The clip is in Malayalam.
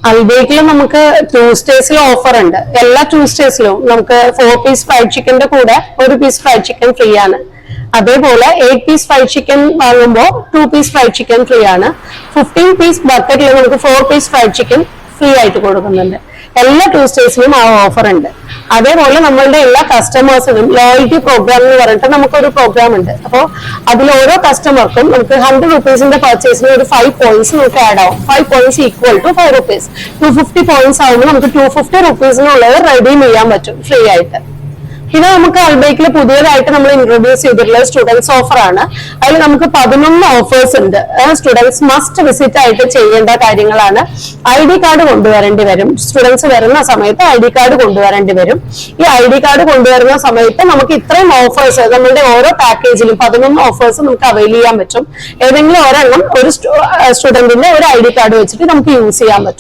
അൽബേക്കിൽ നമുക്ക് ട്യൂസ്ഡേസിൽ ഓഫർ ഉണ്ട്. എല്ലാ ട്യൂസ്ഡേസിലും നമുക്ക് 4 പീസ് ഫ്രൈഡ് ചിക്കന്റെ കൂടെ 1 പീസ് ഫ്രൈഡ് ചിക്കൻ ഫ്രീ ആണ്. അതേപോലെ 8 പീസ് ഫ്രൈഡ് ചിക്കൻ വാങ്ങുമ്പോൾ 2 പീസ് ഫ്രൈഡ് ചിക്കൻ ഫ്രീ ആണ്. 15 പീസ് ബക്കറ്റിൽ നമുക്ക് 4 പീസ് ഫ്രൈഡ് ചിക്കൻ ഫ്രീ ആയിട്ട് കൊടുക്കുന്നുണ്ട്. എല്ലാ ട്യൂസ്ഡേസിലും ആ ഓഫർ ഉണ്ട്. അതേപോലെ നമ്മളുടെ എല്ലാ കസ്റ്റമേഴ്സിനും ലോയൽറ്റി പ്രോഗ്രാം എന്ന് പറഞ്ഞിട്ട് നമുക്കൊരു പ്രോഗ്രാം ഉണ്ട്. അപ്പോൾ അതിൽ ഓരോ കസ്റ്റമർക്കും നമുക്ക് 100 റുപ്പീസിന്റെ പർച്ചേസിന് ഒരു 5 പോയിന്റ്സ് നമുക്ക് ആഡ് ആവും. 5 points equal to 5 rupees. 250 points ആവുമ്പോൾ നമുക്ക് 250 റുപ്പീസിനുള്ളത് റെഡീം ചെയ്യാൻ പറ്റും ഫ്രീ ആയിട്ട്. പിന്നെ നമുക്ക് അൽബേക്കിൽ പുതിയതായിട്ട് നമ്മൾ ഇൻട്രൊഡ്യൂസ് ചെയ്തിട്ടുള്ള സ്റ്റുഡൻസ് ഓഫർ ആണ്. അതിൽ നമുക്ക് 11 ഓഫേഴ്സ് ഉണ്ട്. സ്റ്റുഡൻസ് മസ്റ്റ് വിസിറ്റ് ആയിട്ട് ചെയ്യേണ്ട കാര്യങ്ങളാണ്. ID കാർഡ് കൊണ്ടുവരേണ്ടി വരും. സ്റ്റുഡൻസ് വരുന്ന സമയത്ത് ID കാർഡ് കൊണ്ടുവരേണ്ടി വരും. ഈ ID കാർഡ് കൊണ്ടുവരുന്ന സമയത്ത് നമുക്ക് ഇത്രയും ഓഫേഴ്സ് നമ്മളുടെ ഓരോ പാക്കേജിലും 11 ഓഫേഴ്സ് നമുക്ക് അവൈൽ ചെയ്യാൻ പറ്റും. ഏതെങ്കിലും ഒരെണ്ണം ഒരു സ്റ്റുഡന്റിന്റെ ഒരു ID കാർഡ് വെച്ചിട്ട് നമുക്ക് യൂസ് ചെയ്യാൻ പറ്റും.